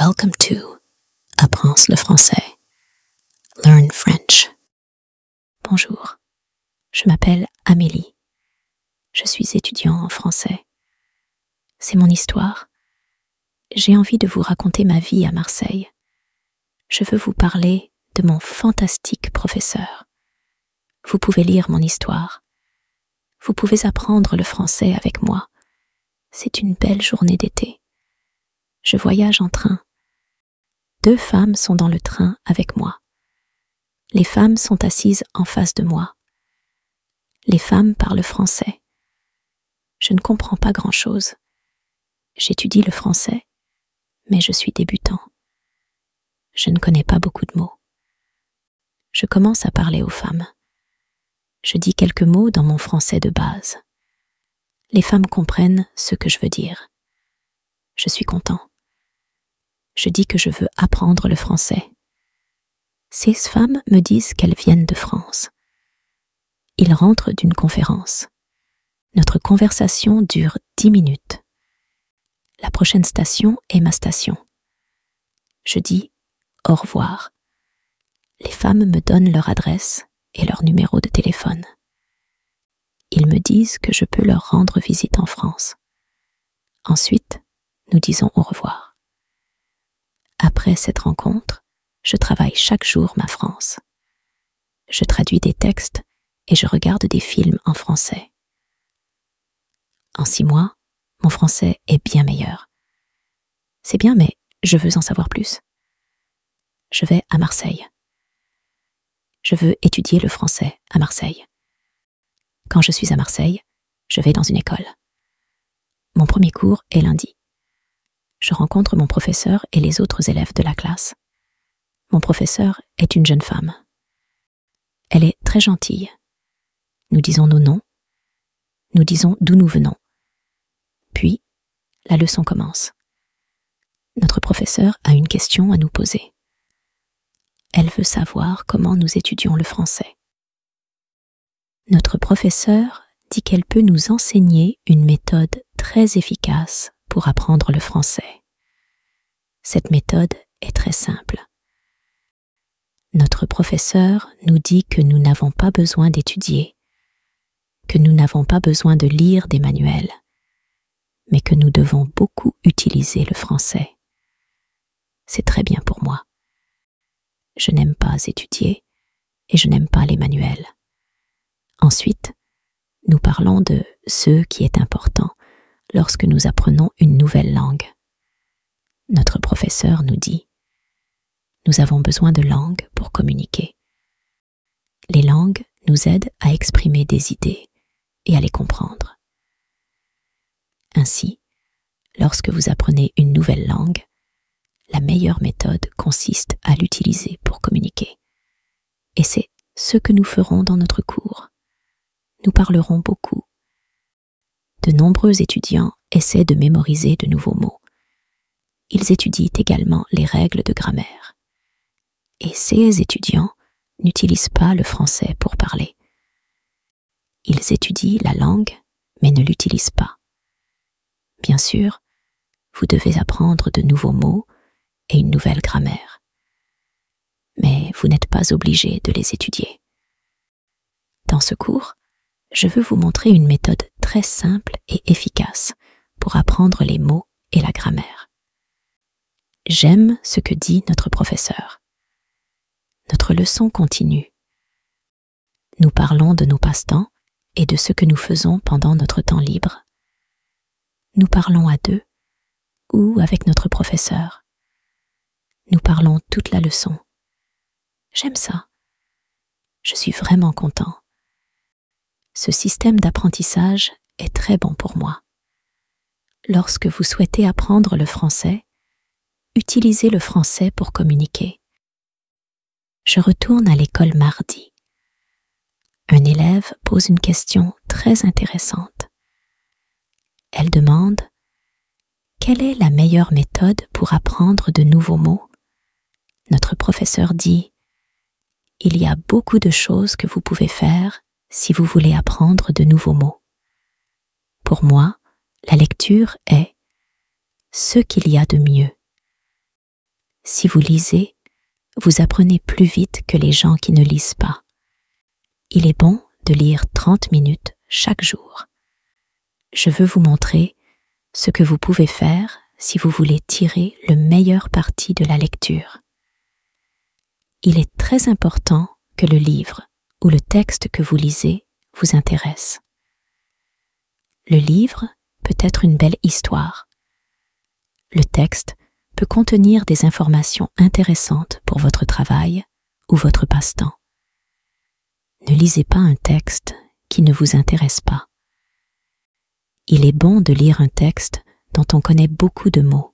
Welcome to Apprends le français. Learn French. Bonjour, je m'appelle Amélie. Je suis étudiant en français. C'est mon histoire. J'ai envie de vous raconter ma vie à Marseille. Je veux vous parler de mon fantastique professeur. Vous pouvez lire mon histoire. Vous pouvez apprendre le français avec moi. C'est une belle journée d'été. Je voyage en train. 2 femmes sont dans le train avec moi. Les femmes sont assises en face de moi. Les femmes parlent français. Je ne comprends pas grand-chose. J'étudie le français, mais je suis débutant. Je ne connais pas beaucoup de mots. Je commence à parler aux femmes. Je dis quelques mots dans mon français de base. Les femmes comprennent ce que je veux dire. Je suis content. Je dis que je veux apprendre le français. Ces femmes me disent qu'elles viennent de France. Ils rentrent d'une conférence. Notre conversation dure 10 minutes. La prochaine station est ma station. Je dis au revoir. Les femmes me donnent leur adresse et leur numéro de téléphone. Ils me disent que je peux leur rendre visite en France. Ensuite, nous disons au revoir. Après cette rencontre, je travaille chaque jour ma France. Je traduis des textes et je regarde des films en français. En 6 mois, mon français est bien meilleur. C'est bien, mais je veux en savoir plus. Je vais à Marseille. Je veux étudier le français à Marseille. Quand je suis à Marseille, je vais dans une école. Mon premier cours est lundi. Je rencontre mon professeur et les autres élèves de la classe. Mon professeur est une jeune femme. Elle est très gentille. Nous disons nos noms. Nous disons d'où nous venons. Puis, la leçon commence. Notre professeur a une question à nous poser. Elle veut savoir comment nous étudions le français. Notre professeur dit qu'elle peut nous enseigner une méthode très efficace pour apprendre le français. Cette méthode est très simple. Notre professeur nous dit que nous n'avons pas besoin d'étudier, que nous n'avons pas besoin de lire des manuels, mais que nous devons beaucoup utiliser le français. C'est très bien pour moi. Je n'aime pas étudier et je n'aime pas les manuels. Ensuite, nous parlons de ce qui est important lorsque nous apprenons une nouvelle langue. Notre professeur nous dit « Nous avons besoin de langues pour communiquer. Les langues nous aident à exprimer des idées et à les comprendre. Ainsi, lorsque vous apprenez une nouvelle langue, la meilleure méthode consiste à l'utiliser pour communiquer. Et c'est ce que nous ferons dans notre cours. Nous parlerons beaucoup. De nombreux étudiants essaient de mémoriser de nouveaux mots. Ils étudient également les règles de grammaire. Et ces étudiants n'utilisent pas le français pour parler. Ils étudient la langue, mais ne l'utilisent pas. Bien sûr, vous devez apprendre de nouveaux mots et une nouvelle grammaire. Mais vous n'êtes pas obligé de les étudier. Dans ce cours, je veux vous montrer une méthode très simple et efficace pour apprendre les mots et la grammaire. J'aime ce que dit notre professeur. Notre leçon continue. Nous parlons de nos passe-temps et de ce que nous faisons pendant notre temps libre. Nous parlons à 2 ou avec notre professeur. Nous parlons toute la leçon. J'aime ça. Je suis vraiment content. Ce système d'apprentissage est très bon pour moi. Lorsque vous souhaitez apprendre le français, utilisez le français pour communiquer. Je retourne à l'école mardi. Un élève pose une question très intéressante. Elle demande « Quelle est la meilleure méthode pour apprendre de nouveaux mots ?» Notre professeur dit « Il y a beaucoup de choses que vous pouvez faire si vous voulez apprendre de nouveaux mots. Pour moi, la lecture est ce qu'il y a de mieux. Si vous lisez, vous apprenez plus vite que les gens qui ne lisent pas. Il est bon de lire 30 minutes chaque jour. Je veux vous montrer ce que vous pouvez faire si vous voulez tirer le meilleur parti de la lecture. Il est très important que le livre ou le texte que vous lisez vous intéresse. Le livre peut être une belle histoire. Le texte peut contenir des informations intéressantes pour votre travail ou votre passe-temps. Ne lisez pas un texte qui ne vous intéresse pas. Il est bon de lire un texte dont on connaît beaucoup de mots.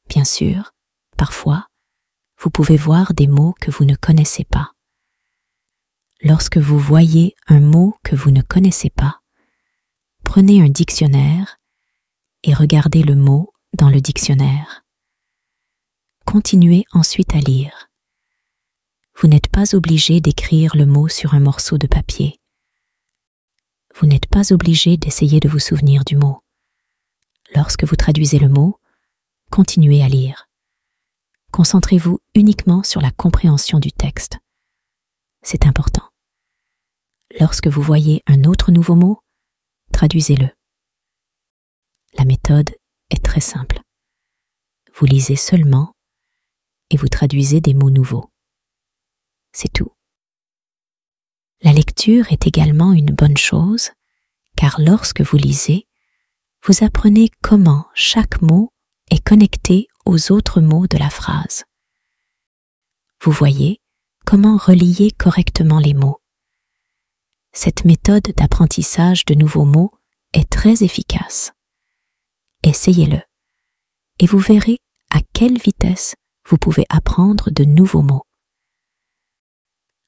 Bien sûr, parfois, vous pouvez voir des mots que vous ne connaissez pas. Lorsque vous voyez un mot que vous ne connaissez pas, prenez un dictionnaire et regardez le mot dans le dictionnaire. Continuez ensuite à lire. Vous n'êtes pas obligé d'écrire le mot sur un morceau de papier. Vous n'êtes pas obligé d'essayer de vous souvenir du mot. Lorsque vous traduisez le mot, continuez à lire. Concentrez-vous uniquement sur la compréhension du texte. C'est important. Lorsque vous voyez un autre nouveau mot, traduisez-le. La méthode est très simple. Vous lisez seulement et vous traduisez des mots nouveaux. C'est tout. La lecture est également une bonne chose, car lorsque vous lisez, vous apprenez comment chaque mot est connecté aux autres mots de la phrase. Vous voyez comment relier correctement les mots. Cette méthode d'apprentissage de nouveaux mots est très efficace. Essayez-le et vous verrez à quelle vitesse vous pouvez apprendre de nouveaux mots.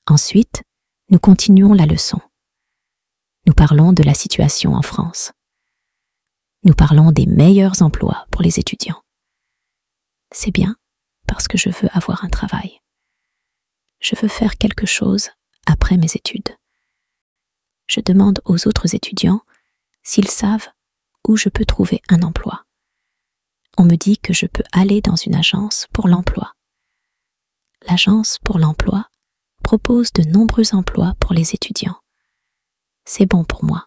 Ensuite, nous continuons la leçon. Nous parlons de la situation en France. Nous parlons des meilleurs emplois pour les étudiants. C'est bien parce que je veux avoir un travail. Je veux faire quelque chose après mes études. Je demande aux autres étudiants s'ils savent où je peux trouver un emploi. On me dit que je peux aller dans une agence pour l'emploi. L'agence pour l'emploi propose de nombreux emplois pour les étudiants. C'est bon pour moi.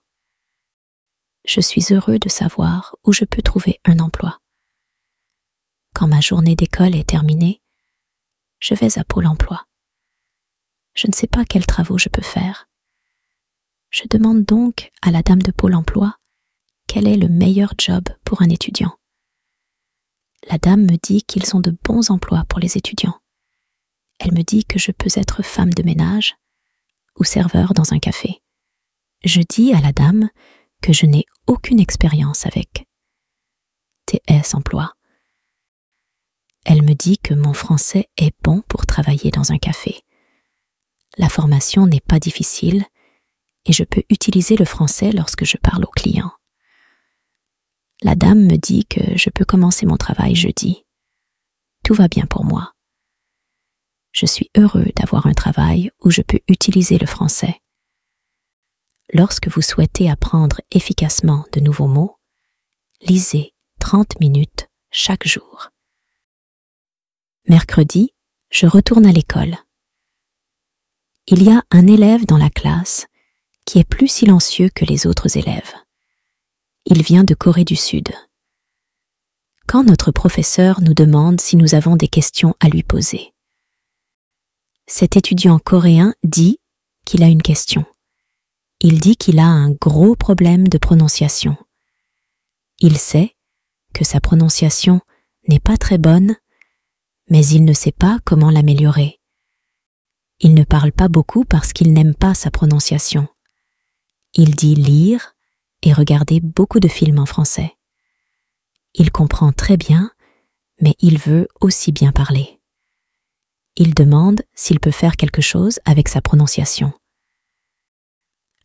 Je suis heureux de savoir où je peux trouver un emploi. Quand ma journée d'école est terminée, je vais à Pôle emploi. Je ne sais pas quels travaux je peux faire. Je demande donc à la dame de Pôle emploi quel est le meilleur job pour un étudiant. La dame me dit qu'ils ont de bons emplois pour les étudiants. Elle me dit que je peux être femme de ménage ou serveur dans un café. Je dis à la dame que je n'ai aucune expérience avec TS emploi. Elle me dit que mon français est bon pour travailler dans un café. La formation n'est pas difficile et je peux utiliser le français lorsque je parle aux clients. La dame me dit que je peux commencer mon travail jeudi. Tout va bien pour moi. Je suis heureux d'avoir un travail où je peux utiliser le français. Lorsque vous souhaitez apprendre efficacement de nouveaux mots, lisez 30 minutes chaque jour. Mercredi, je retourne à l'école. Il y a un élève dans la classe qui est plus silencieux que les autres élèves. Il vient de Corée du Sud. Quand notre professeur nous demande si nous avons des questions à lui poser, cet étudiant coréen dit qu'il a une question. Il dit qu'il a un gros problème de prononciation. Il sait que sa prononciation n'est pas très bonne, mais il ne sait pas comment l'améliorer. Il ne parle pas beaucoup parce qu'il n'aime pas sa prononciation. Il dit lire et regarder beaucoup de films en français. Il comprend très bien, mais il veut aussi bien parler. Il demande s'il peut faire quelque chose avec sa prononciation.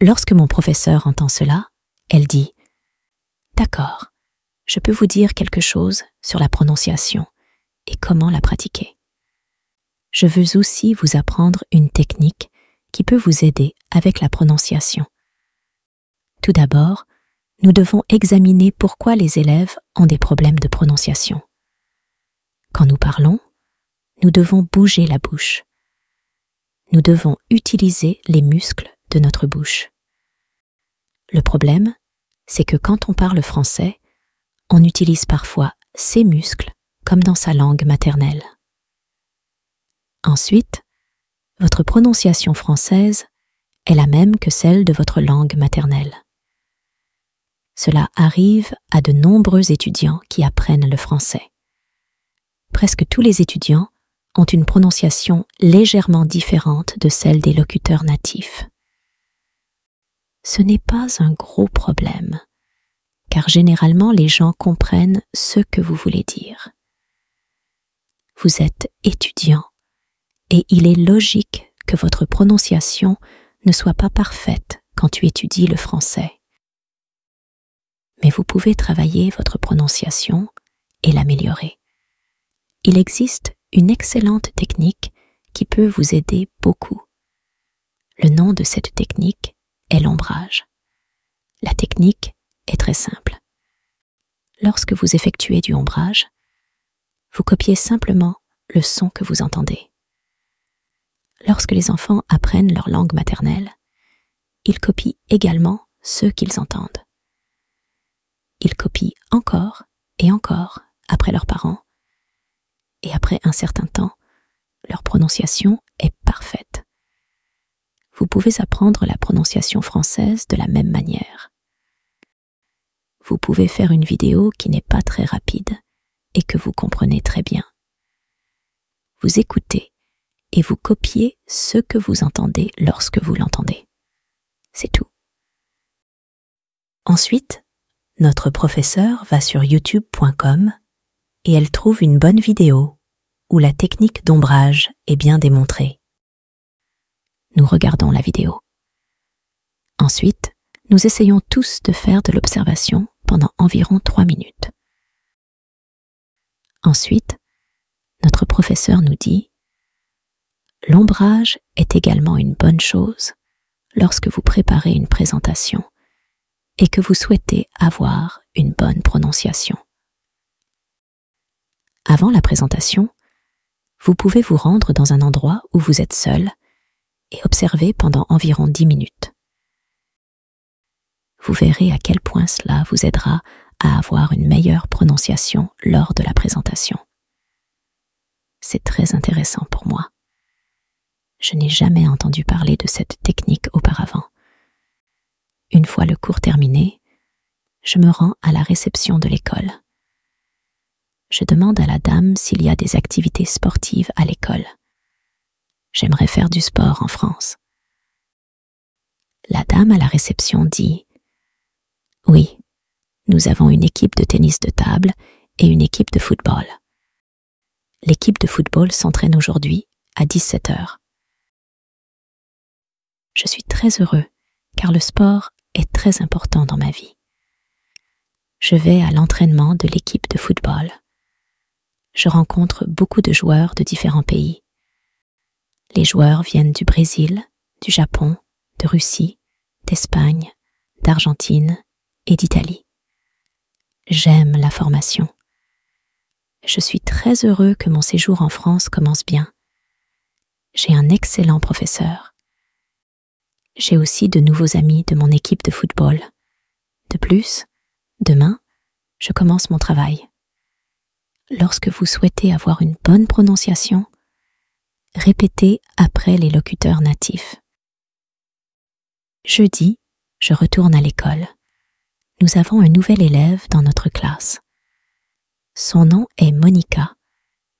Lorsque mon professeur entend cela, elle dit « D'accord, je peux vous dire quelque chose sur la prononciation et comment la pratiquer. Je veux aussi vous apprendre une technique qui peut vous aider avec la prononciation. Tout d'abord, nous devons examiner pourquoi les élèves ont des problèmes de prononciation. Quand nous parlons, nous devons bouger la bouche. Nous devons utiliser les muscles de notre bouche. Le problème, c'est que quand on parle français, on utilise parfois ses muscles comme dans sa langue maternelle. Ensuite, votre prononciation française est la même que celle de votre langue maternelle. Cela arrive à de nombreux étudiants qui apprennent le français. Presque tous les étudiants ont une prononciation légèrement différente de celle des locuteurs natifs. Ce n'est pas un gros problème, car généralement les gens comprennent ce que vous voulez dire. Vous êtes étudiant et il est logique que votre prononciation ne soit pas parfaite quand tu étudies le français. Mais vous pouvez travailler votre prononciation et l'améliorer. Il existe une excellente technique qui peut vous aider beaucoup. Le nom de cette technique est l'ombrage. La technique est très simple. Lorsque vous effectuez du ombrage, vous copiez simplement le son que vous entendez. Lorsque les enfants apprennent leur langue maternelle, ils copient également ce qu'ils entendent. Ils copient encore et encore après leurs parents, et après un certain temps, leur prononciation est parfaite. Vous pouvez apprendre la prononciation française de la même manière. Vous pouvez faire une vidéo qui n'est pas très rapide et que vous comprenez très bien. Vous écoutez et vous copiez ce que vous entendez lorsque vous l'entendez. C'est tout. Ensuite, notre professeure va sur youtube.com et elle trouve une bonne vidéo où la technique d'ombrage est bien démontrée. Nous regardons la vidéo. Ensuite, nous essayons tous de faire de l'observation pendant environ 3 minutes. Ensuite, notre professeur nous dit « L'ombrage est également une bonne chose lorsque vous préparez une présentation et que vous souhaitez avoir une bonne prononciation. Avant la présentation, vous pouvez vous rendre dans un endroit où vous êtes seul et observer pendant environ 10 minutes. Vous verrez à quel point cela vous aidera à avoir une meilleure prononciation lors de la présentation. C'est très intéressant pour moi. Je n'ai jamais entendu parler de cette technique auparavant. Une fois le cours terminé, je me rends à la réception de l'école. Je demande à la dame s'il y a des activités sportives à l'école. J'aimerais faire du sport en France. La dame à la réception dit « Oui, nous avons une équipe de tennis de table et une équipe de football. L'équipe de football s'entraîne aujourd'hui à 17h. Je suis très heureux car le sport est très important dans ma vie. Je vais à l'entraînement de l'équipe de football. Je rencontre beaucoup de joueurs de différents pays. Les joueurs viennent du Brésil, du Japon, de Russie, d'Espagne, d'Argentine et d'Italie. J'aime la formation. Je suis très heureux que mon séjour en France commence bien. J'ai un excellent professeur. J'ai aussi de nouveaux amis de mon équipe de football. De plus, demain, je commence mon travail. Lorsque vous souhaitez avoir une bonne prononciation, répétez après les locuteurs natifs. Jeudi, je retourne à l'école. Nous avons un nouvel élève dans notre classe. Son nom est Monica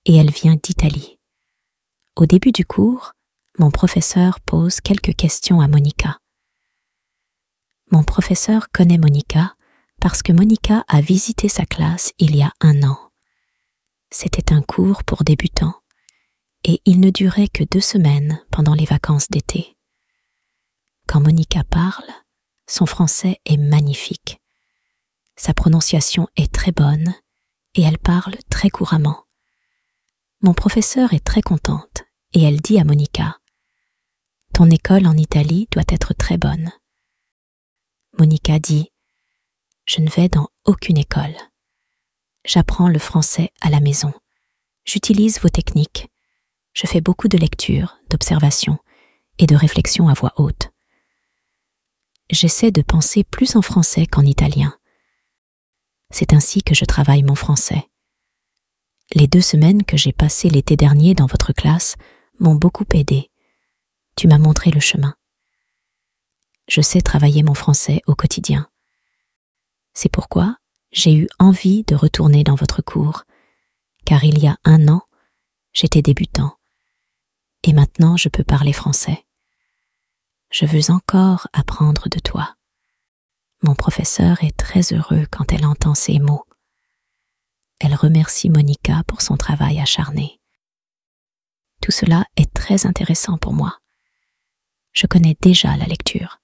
et elle vient d'Italie. Au début du cours, mon professeur pose quelques questions à Monica. Mon professeur connaît Monica parce que Monica a visité sa classe il y a 1 an. C'était un cours pour débutants et il ne durait que 2 semaines pendant les vacances d'été. Quand Monica parle, son français est magnifique. Sa prononciation est très bonne et elle parle très couramment. Mon professeur est très contente et elle dit à Monica « Ton école en Italie doit être très bonne. » Monica dit « Je ne vais dans aucune école. J'apprends le français à la maison. J'utilise vos techniques. je fais beaucoup de lectures, d'observations et de réflexions à voix haute. J'essaie de penser plus en français qu'en italien. C'est ainsi que je travaille mon français. Les 2 semaines que j'ai passées l'été dernier dans votre classe m'ont beaucoup aidé. Tu m'as montré le chemin. Je sais travailler mon français au quotidien. C'est pourquoi j'ai eu envie de retourner dans votre cours, car il y a 1 an, j'étais débutant, et maintenant je peux parler français. Je veux encore apprendre de toi. Mon professeur est très heureux quand elle entend ces mots. Elle remercie Monica pour son travail acharné. Tout cela est très intéressant pour moi. Je connais déjà la lecture.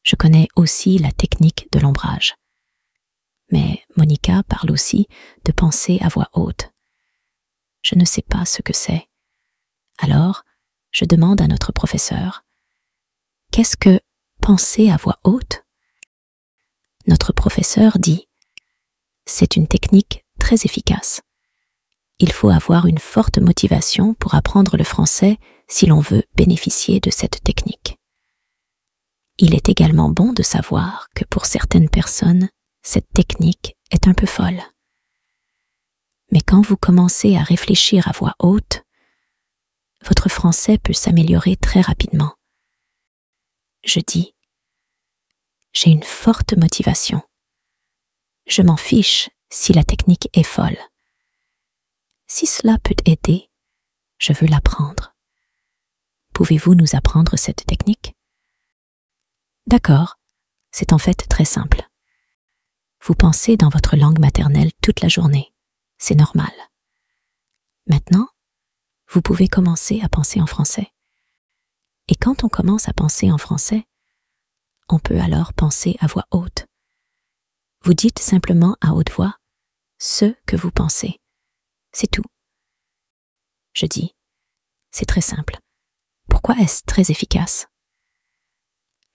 Je connais aussi la technique de l'ombrage. Mais Monica parle aussi de penser à voix haute. Je ne sais pas ce que c'est. Alors, je demande à notre professeur, « Qu'est-ce que penser à voix haute ?» Notre professeur dit, « C'est une technique très efficace. Il faut avoir une forte motivation pour apprendre le français si l'on veut bénéficier de cette technique. Il est également bon de savoir que pour certaines personnes, cette technique est un peu folle. Mais quand vous commencez à réfléchir à voix haute, votre français peut s'améliorer très rapidement. Je dis, j'ai une forte motivation. Je m'en fiche si la technique est folle. Si cela peut aider, je veux l'apprendre. Pouvez-vous nous apprendre cette technique? D'accord, c'est en fait très simple. Vous pensez dans votre langue maternelle toute la journée. C'est normal. Maintenant, vous pouvez commencer à penser en français. Et quand on commence à penser en français, on peut alors penser à voix haute. Vous dites simplement à haute voix ce que vous pensez. C'est tout. Je dis, c'est très simple. Pourquoi est-ce très efficace?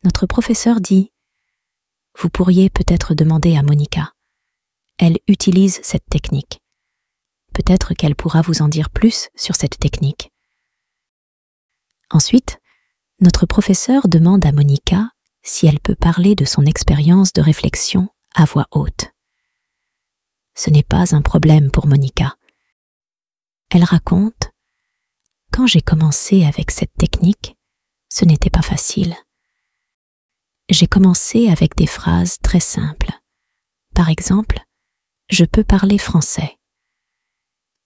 Notre professeur dit, vous pourriez peut-être demander à Monica. Elle utilise cette technique. Peut-être qu'elle pourra vous en dire plus sur cette technique. Ensuite, notre professeur demande à Monica si elle peut parler de son expérience de réflexion à voix haute. Ce n'est pas un problème pour Monica. Elle raconte, « Quand j'ai commencé avec cette technique, ce n'était pas facile. J'ai commencé avec des phrases très simples. Par exemple, je peux parler français.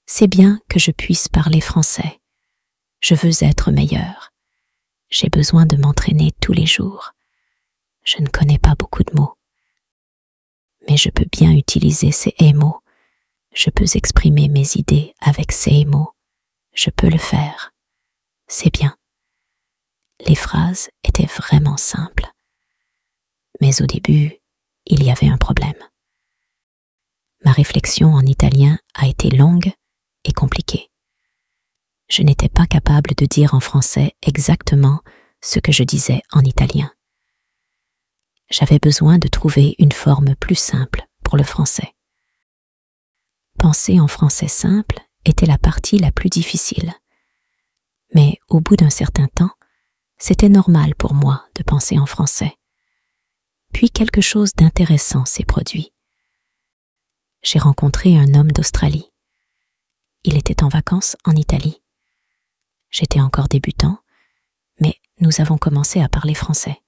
C'est bien que je puisse parler français. Je veux être meilleure. J'ai besoin de m'entraîner tous les jours. Je ne connais pas beaucoup de mots. Mais je peux bien utiliser ces mots. Je peux exprimer mes idées avec ces mots. Je peux le faire. C'est bien. » Les phrases étaient vraiment simples. Mais au début, il y avait un problème. Ma réflexion en italien a été longue et compliquée. Je n'étais pas capable de dire en français exactement ce que je disais en italien. J'avais besoin de trouver une forme plus simple pour le français. Penser en français simple était la partie la plus difficile. Mais au bout d'un certain temps, c'était normal pour moi de penser en français. Puis quelque chose d'intéressant s'est produit. J'ai rencontré un homme d'Australie. Il était en vacances en Italie. J'étais encore débutant, mais nous avons commencé à parler français.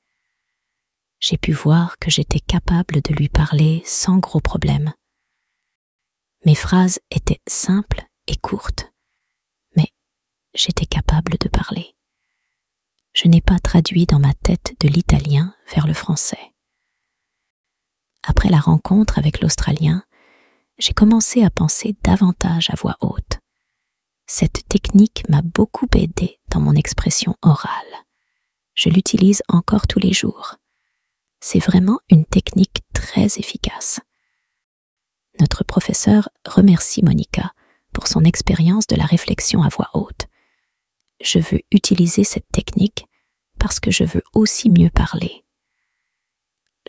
J'ai pu voir que j'étais capable de lui parler sans gros problème. Mes phrases étaient simples et courtes, mais j'étais capable de parler. Je n'ai pas traduit dans ma tête de l'italien vers le français. Après la rencontre avec l'Australien, j'ai commencé à penser davantage à voix haute. Cette technique m'a beaucoup aidé dans mon expression orale. Je l'utilise encore tous les jours. C'est vraiment une technique très efficace. Notre professeur remercie Monica pour son expérience de la réflexion à voix haute. Je veux utiliser cette technique parce que je veux aussi mieux parler.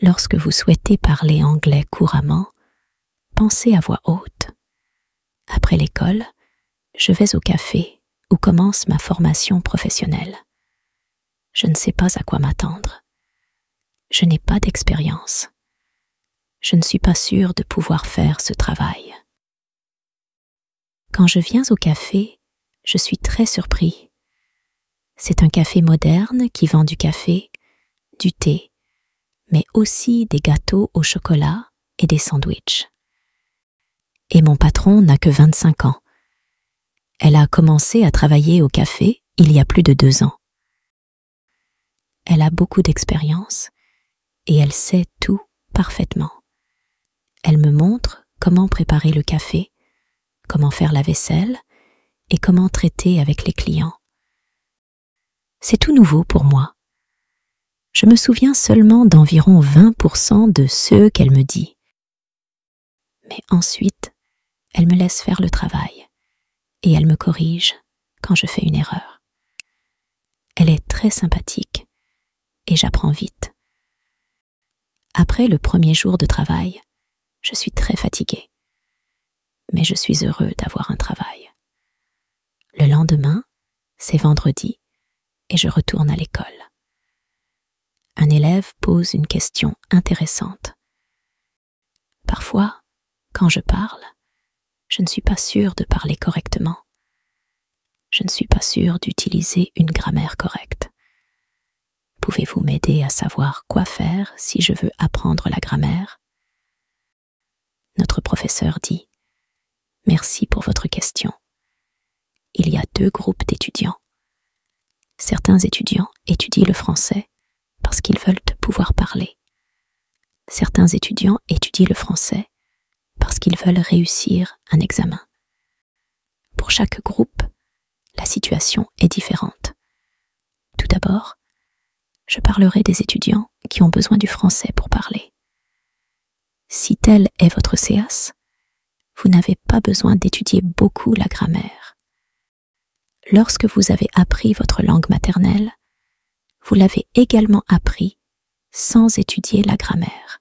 Lorsque vous souhaitez parler anglais couramment, pensez à voix haute. Après l'école, je vais au café où commence ma formation professionnelle. Je ne sais pas à quoi m'attendre. Je n'ai pas d'expérience. Je ne suis pas sûre de pouvoir faire ce travail. Quand je viens au café, je suis très surpris. C'est un café moderne qui vend du café, du thé, mais aussi des gâteaux au chocolat et des sandwichs. Et mon patron n'a que 25 ans. Elle a commencé à travailler au café il y a plus de 2 ans. Elle a beaucoup d'expérience et elle sait tout parfaitement. Elle me montre comment préparer le café, comment faire la vaisselle et comment traiter avec les clients. C'est tout nouveau pour moi. Je me souviens seulement d'environ 20% de ce qu'elle me dit. Mais ensuite, elle me laisse faire le travail et elle me corrige quand je fais une erreur. Elle est très sympathique et j'apprends vite. Après le premier jour de travail, je suis très fatiguée. Mais je suis heureux d'avoir un travail. Le lendemain, c'est vendredi et je retourne à l'école. Un élève pose une question intéressante. Parfois, quand je parle, je ne suis pas sûre de parler correctement. Je ne suis pas sûre d'utiliser une grammaire correcte. Pouvez-vous m'aider à savoir quoi faire si je veux apprendre la grammaire? Notre professeur dit: Merci pour votre question. Il y a 2 groupes d'étudiants. Certains étudiants étudient le français parce qu'ils veulent pouvoir parler. Certains étudiants étudient le français parce qu'ils veulent réussir un examen. Pour chaque groupe, la situation est différente. Tout d'abord, je parlerai des étudiants qui ont besoin du français pour parler. Si tel est votre CAS, vous n'avez pas besoin d'étudier beaucoup la grammaire. Lorsque vous avez appris votre langue maternelle, vous l'avez également appris sans étudier la grammaire.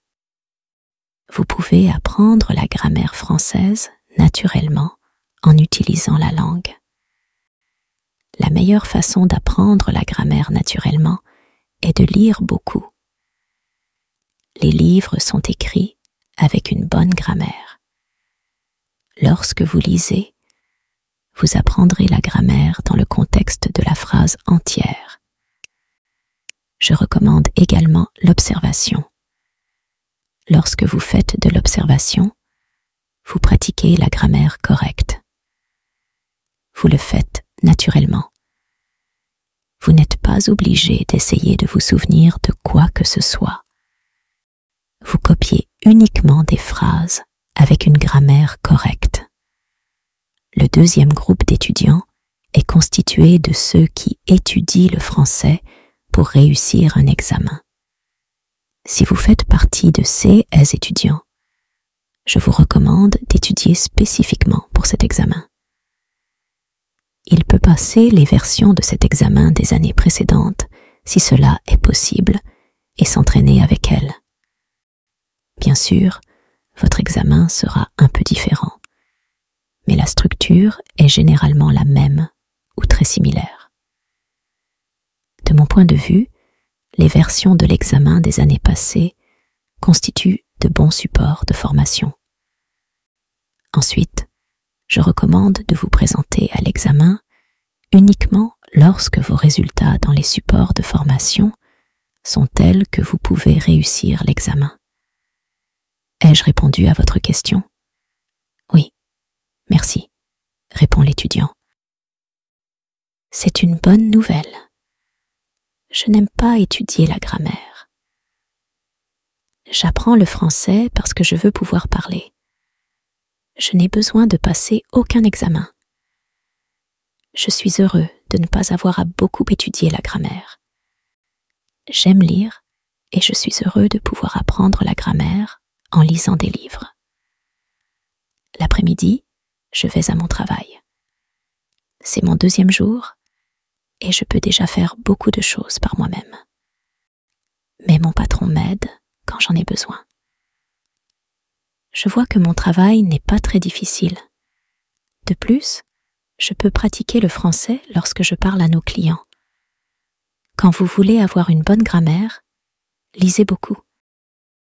Vous pouvez apprendre la grammaire française naturellement en utilisant la langue. La meilleure façon d'apprendre la grammaire naturellement est de lire beaucoup. Les livres sont écrits avec une bonne grammaire. Lorsque vous lisez, vous apprendrez la grammaire dans le contexte de la phrase entière. Je recommande également l'observation. Lorsque vous faites de l'observation, vous pratiquez la grammaire correcte. Vous le faites naturellement. Vous n'êtes pas obligé d'essayer de vous souvenir de quoi que ce soit. Vous copiez uniquement des phrases avec une grammaire correcte. Le deuxième groupe d'étudiants est constitué de ceux qui étudient le français pour réussir un examen. Si vous faites partie de ces étudiants, je vous recommande d'étudier spécifiquement pour cet examen. Il peut passer les versions de cet examen des années précédentes, si cela est possible, et s'entraîner avec elles. Bien sûr, votre examen sera un peu différent, mais la structure est généralement la même ou très similaire. De mon point de vue, les versions de l'examen des années passées constituent de bons supports de formation. Ensuite, je recommande de vous présenter à l'examen uniquement lorsque vos résultats dans les supports de formation sont tels que vous pouvez réussir l'examen. Ai-je répondu à votre question? Oui, merci, répond l'étudiant. C'est une bonne nouvelle. Je n'aime pas étudier la grammaire. J'apprends le français parce que je veux pouvoir parler. Je n'ai besoin de passer aucun examen. Je suis heureux de ne pas avoir à beaucoup étudier la grammaire. J'aime lire et je suis heureux de pouvoir apprendre la grammaire en lisant des livres. L'après-midi, je vais à mon travail. C'est mon 2e jour et je peux déjà faire beaucoup de choses par moi-même. Mais mon patron m'aide quand j'en ai besoin. Je vois que mon travail n'est pas très difficile. De plus, je peux pratiquer le français lorsque je parle à nos clients. Quand vous voulez avoir une bonne grammaire, lisez beaucoup.